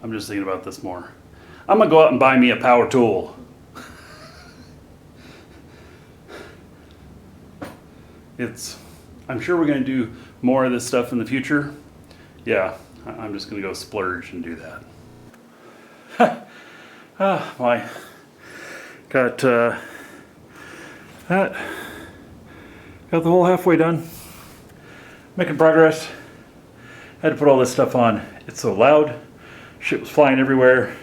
I'm just thinking about this more. I'm gonna go out and buy me a power tool. I'm sure we're gonna do more of this stuff in the future. Yeah, I'm just gonna go splurge and do that. My got that. Got the hole halfway done. Making progress. Had to put all this stuff on. It's so loud. Shit was flying everywhere.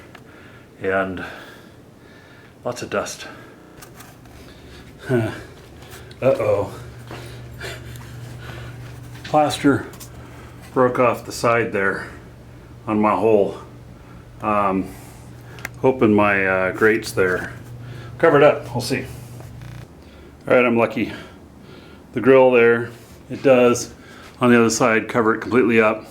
And lots of dust. Uh-oh. Plaster broke off the side there on my hole. Hoping my grates there covered up. We'll see. Alright, I'm lucky. The grill there, it does on the other side cover it completely up.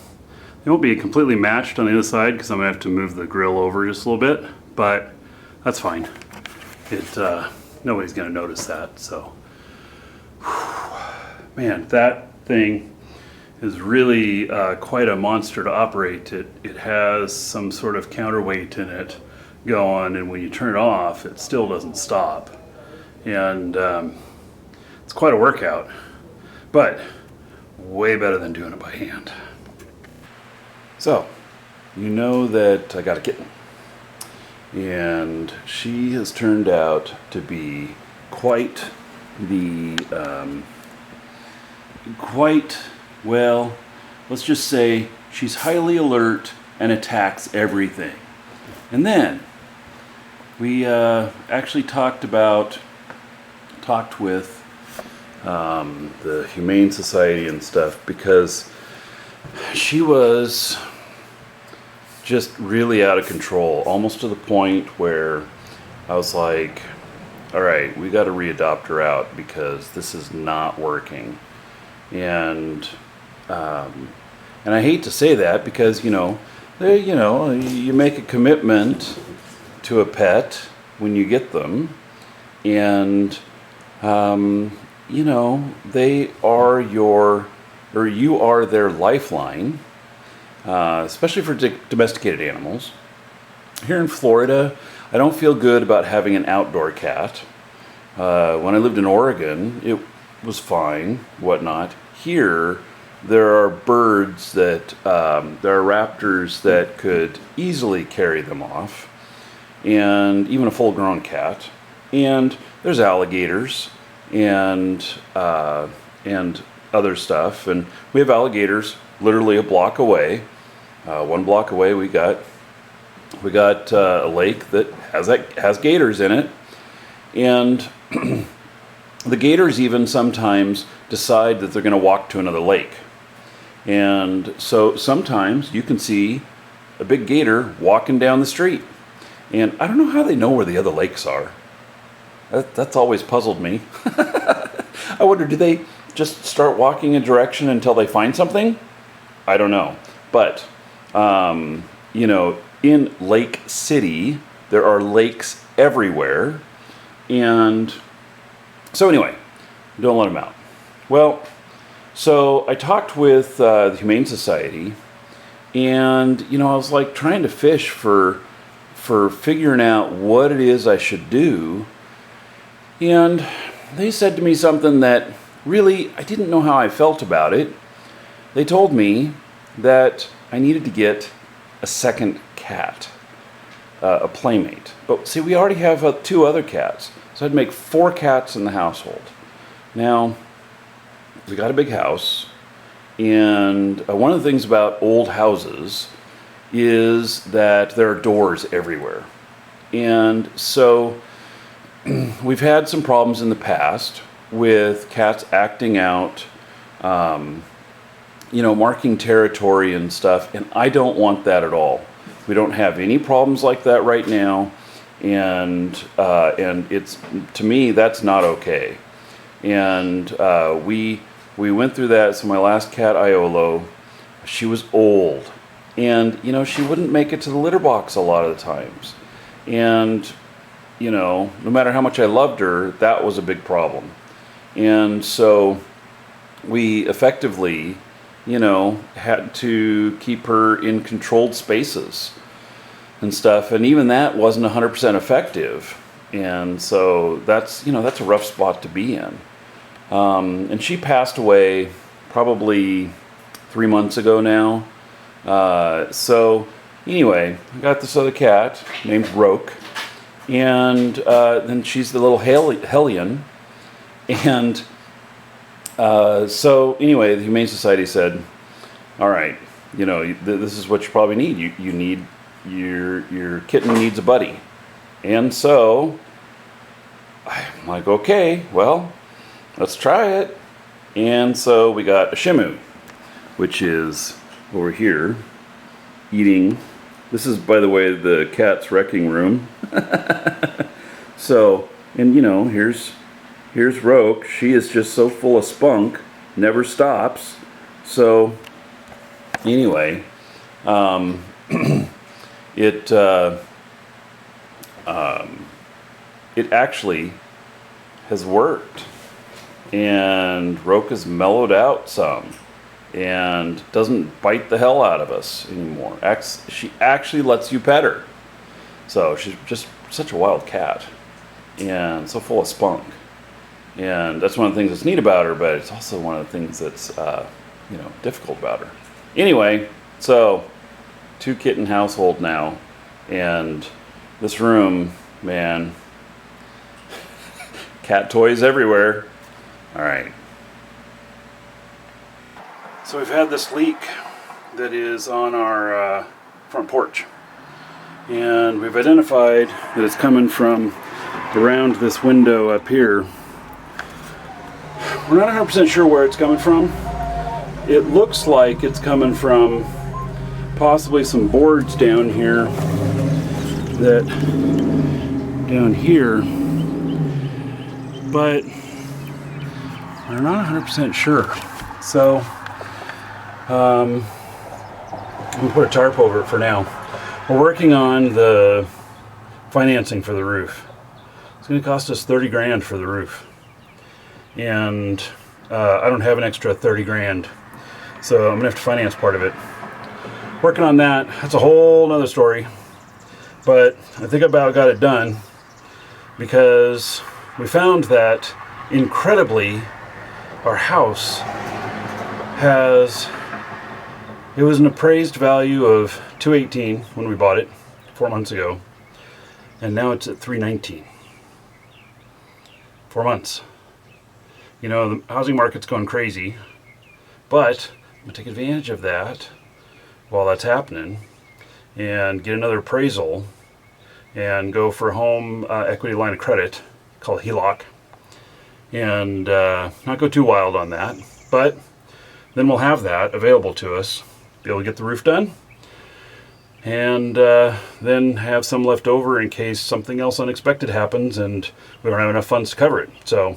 It won't be completely matched on the other side because I'm going to have to move the grill over just a little bit, but that's fine. Nobody's going to notice that. So, man, that thing is really quite a monster to operate. It has some sort of counterweight in it going, and when you turn it off, it still doesn't stop. And it's quite a workout, but way better than doing it by hand. So, you know that I got a kitten, and she has turned out to be quite well, let's just say she's highly alert and attacks everything. And then we actually talked with the Humane Society and stuff, because she was just really out of control, almost to the point where I was like, all right, we got to readopt her out because this is not working. And I hate to say that because, you make a commitment to a pet when you get them, and they are you are their lifeline, especially for domesticated animals. Here in Florida, I don't feel good about having an outdoor cat. When I lived in Oregon, it was fine, whatnot. Here, there are birds there are raptors that could easily carry them off, and even a full-grown cat. And there's alligators and other stuff, and we have alligators literally a block away. 1 block away, we got a lake that has gators in it, and the gators even sometimes decide that they're going to walk to another lake. And so sometimes you can see a big gator walking down the street, and I don't know how they know where the other lakes are. That's always puzzled me. I wonder, do they just start walking a direction until they find something? I don't know. But, in Lake City, there are lakes everywhere. And so anyway, don't let them out. Well, so I talked with the Humane Society, and, I was like trying to fish for figuring out what it is I should do. And they said to me something that really, I didn't know how I felt about it. They told me that I needed to get a second cat, a playmate. But see, we already have 2 other cats, so I'd make 4 cats in the household. Now, we got a big house, and one of the things about old houses is that there are doors everywhere. And so we've had some problems in the past with cats acting out, marking territory and stuff, and I don't want that at all. We don't have any problems like that right now, and it's, to me, that's not okay. And we went through that. So my last cat, Iolo, she was old, and she wouldn't make it to the litter box a lot of the times, and no matter how much I loved her, that was a big problem. And so we effectively, had to keep her in controlled spaces. and stuff, and even that wasn't 100% effective. And so that's a rough spot to be in. And she passed away probably 3 months ago now. So anyway, I got this other cat named Roke, and then she's the little hellion. And so anyway, the Humane Society said, all right, this is what you probably need. You need, your kitten needs a buddy. And so I'm like, okay, well, let's try it. And so we got a Shimu, which is over here eating. This is, by the way, the cat's wrecking room. So, and here's Roke. She is just so full of spunk, never stops. So anyway, it actually has worked, and Roke has mellowed out some and doesn't bite the hell out of us anymore. She actually lets you pet her. So she's just such a wild cat and so full of spunk. And that's one of the things that's neat about her, but it's also one of the things that's difficult about her. Anyway, so 2-kitten household now, and this room, man, cat toys everywhere. All right. So we've had this leak that is on our front porch, and we've identified that it's coming from around this window up here. We're not 100% sure where it's coming from. It looks like it's coming from possibly some boards down here, but we're not 100% sure. So I'm gonna put a tarp over it for now. We're working on the financing for the roof. It's gonna cost us 30 grand for the roof. And I don't have an extra 30 grand. So I'm gonna have to finance part of it. Working on that. That's a whole nother story. But I think I about got it done, because we found that, incredibly, our house it was an appraised value of $218 when we bought it 4 months ago, and now it's at $319. 4 months. The housing market's going crazy, but I'm going to take advantage of that while that's happening and get another appraisal and go for a home equity line of credit called HELOC, and not go too wild on that, but then we'll have that available to us, be able to get the roof done, and then have some left over in case something else unexpected happens and we don't have enough funds to cover it. So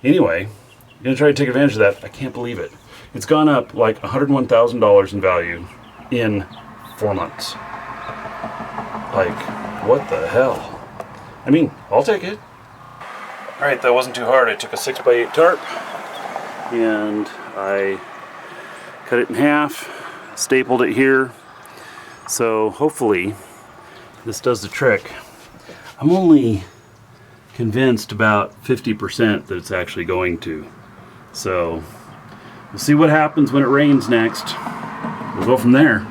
anyway, I'm going to try to take advantage of that. I can't believe it. It's gone up like $101,000 in value in 4 months. Like, what the hell? I mean, I'll take it. All right, that wasn't too hard. I took a 6x8 tarp and I cut it in half, stapled it here. So hopefully this does the trick. I'm only convinced about 50% that it's actually going to. So we'll see what happens when it rains next. We'll go from there.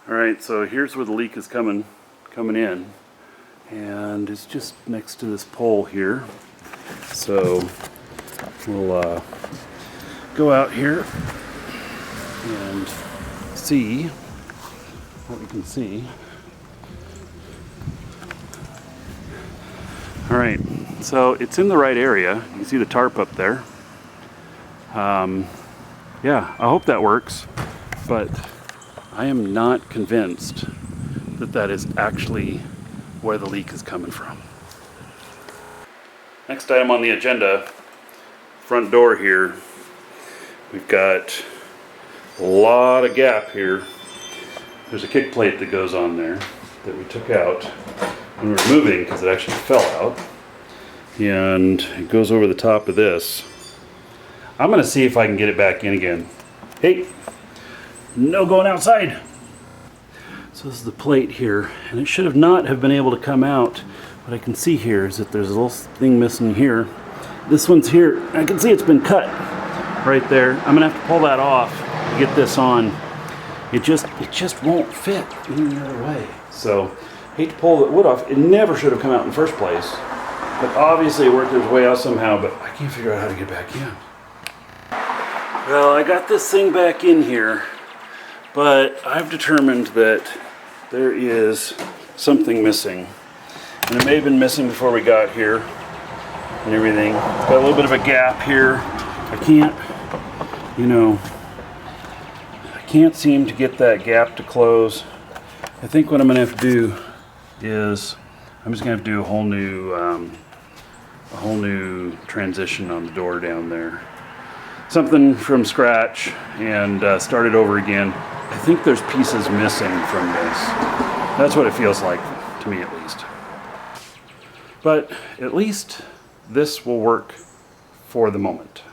All right, so here's where the leak is coming in, and it's just next to this pole here. So we'll go out here and see what we can see. All right, so it's in the right area. You can see the tarp up there. Yeah, I hope that works, but I am not convinced that that is actually where the leak is coming from. Next item on the agenda, front door here. We've got a lot of gap here. There's a kick plate that goes on there that we took out when we were moving because it actually fell out. And it goes over the top of this. I'm going to see if I can get it back in again. Hey, no going outside. So this is the plate here, and it should have not have been able to come out. What I can see here is that there's a little thing missing here. This one's here. I can see it's been cut right there. I'm gonna have to pull that off to get this on. It just won't fit any other way. So, hate to pull the wood off. It never should have come out in the first place. But obviously it worked its way out somehow, but I can't figure out how to get back in. Well, I got this thing back in here, but I've determined that there is something missing. And it may have been missing before we got here and everything. Got a little bit of a gap here. I can't, I can't seem to get that gap to close. I think what I'm gonna have to do is, I'm just gonna have to do a whole new transition on the door down there. Something from scratch and start it over again. I think there's pieces missing from this. That's what it feels like, to me at least. But at least this will work for the moment.